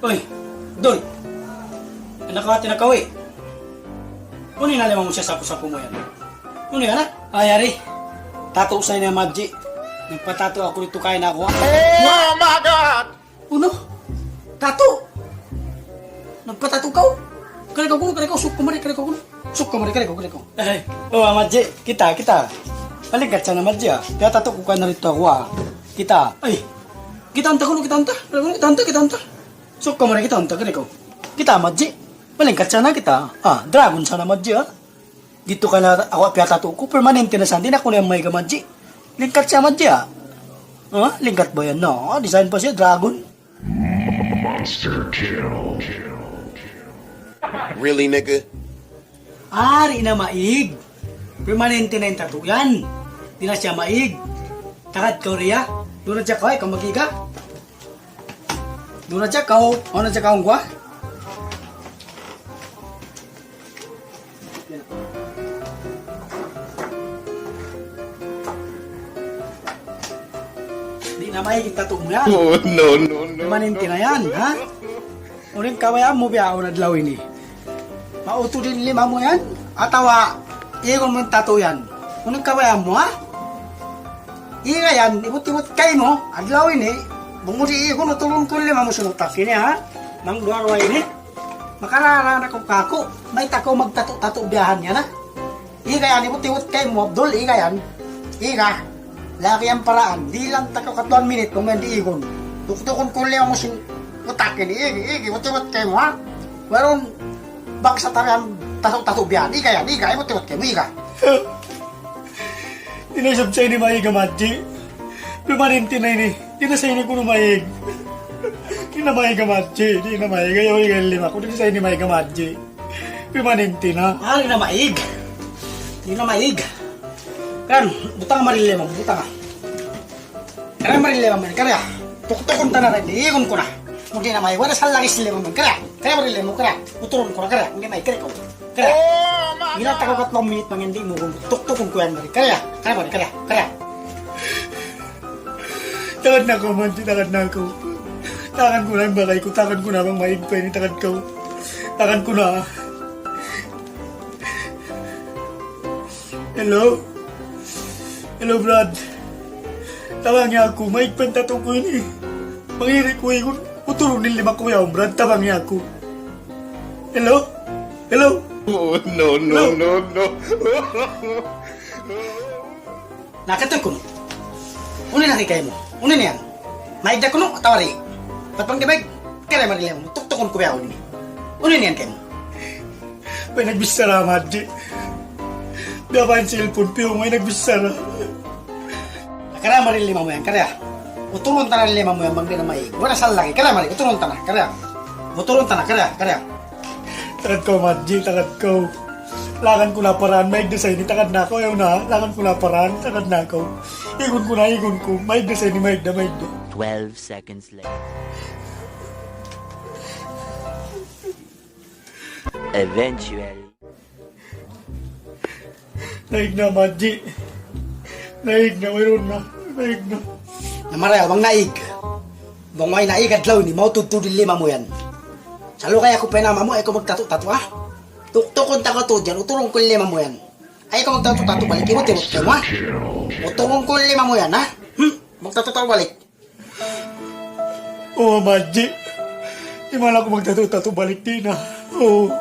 Uy, Doy. Anak ka tinakawi. Kunin na limang mo siya sapo-sapo mo yan. Kunin ka na? Ayari. Tato usay na Madji. Nagpatato ako nito kaya na ako. Oh my God! Uno? Tato? Nagpatato ka? Kaya ko, suk kumari, kaya ko. Suk kumari, kaya ko. Eh, oh, Madji, kita. Balikat siya na Madji ah. Kaya tato ko ka na rito ako ah. Kita. Ay, kita anta. Suk kumari, kita anta, kaya ko. Kita, Madji. Balikat siya na kita. Ah, dragon siya na Madji ah. Dito ka na ako tato ko. Permanente na siya. Hindi na ko na yung may ka Madji. Lingkat siya Madji ah. Ah, lingkat ba yan? No, design pa siya, dragon. Monster kill. Really, nigga? Ari na maig. Permanente na yung tattoo yan. Di na siya maig. Takad ka riya. Doon na siya ka, ikaw magiga. Doon na siya ka, ano na siya ka gwa? Di na maig yung tattoo mo yan. Oh, no. Permanente na yan, ha? Uling kawaya mo biya ako nadlaw ini. Mauto din lima mo yan. Atawa, iyon mo yung tattoo yan. Uling kawaya mo, ha? Iya yan, ibut-ibut kayo mo. Adlaw ini. Bumudi iyon, utulong ko lima mo sunutak ini, ha? Nang duwarwa ini. Makararana ko kako. May tako magtato-tato biyahan yan, ha? Iya yan, ibut-ibut kayo mo, Abdul. Iya yan. Iya. Laki ang paraan. Di lang tako katuan minute kung hindi iyon. Tuktukon ko lima mo sinutakin. Iya, ibut-ibut kayo mo, ha? Waron, bak sa tarihan tato-tato biyahan. Iya yan, iya, ibut-ibut kayo mo, iya. Inasab sa ini maig, Madji. Permanente na ini. Di na sa ini ko maig. Di na maig, Madji. Di na maig. Ayaw yung lima ko. Di na sa ini maig, Madji. Permanente na. Ah, di na maig. Di na maig. Kan, butang marilima mo. Butang ka. Kaya marilima mo. Kaya, tuktukon ta na rin. Iigon ko na. Hindi na maig. Wala sa langis lima mo. Kaya marilima mo. Kaya, uturon ko na. Kaya, hindi maig. Kaya ko. Kaya. Ginata ko 3 minute pang hindi mo tuktukon ko yan. Kaya. Takad na ako, Madji. Takad na ako. Takan ko na yung bagay ko. Takan ko na bang maig pa ini. Takad ko. Takan ko na. Hello? Hello, Brad. Tawag niya ako. Maig pa yung tattoo ko ini. Mangirik ko yun. Uturo ni lima ko yaw, Brad. Tawag niya ako. Hello? Hello? Oh, no. Nakatoy ko no. Unin na kayo mo. Unin na yan. Maigda ko no. Tawari. Patpang dibig. Kaya marilya mo. Tuktukon ko yaw ni. Unin na yan kayo mo. May nagbisara, Madji. Di ba yung cellphone piyo? May nagbisara. Kaya marilya mo yan. Kaya. Utulong ta na lima mo yan. Bang di na maig. Wala sal lagi. Kaya marilya. Utulong ta na. Kaya. Utulong ta na. Kaya. Takad ko, Madji. Takad ko. Lakan ko na paraan. Maig design ni takad na ako. Ayaw na. Lakan ko na paraan. Takad na ako. Igon ko. Maig design ni maig na. 12 seconds later. Eventually. Naig na, Madji. Naig na. Mayroon na. Naig na. Namaray, abang naig. Bang may naig at law ni. Maututudin lima mo yan. Salo kaya ko penama mo, ay ko magtato-tato ha? Tuktukon ta ko to dyan, utulong ko lima mo yan. Ay ko magtato-tato balik, imot-imot kayo ha? Utulong ko lima mo yan ha? Magtato-tato balik. Oo, Madji. Di man ako magtato-tato balik din ha? Oo.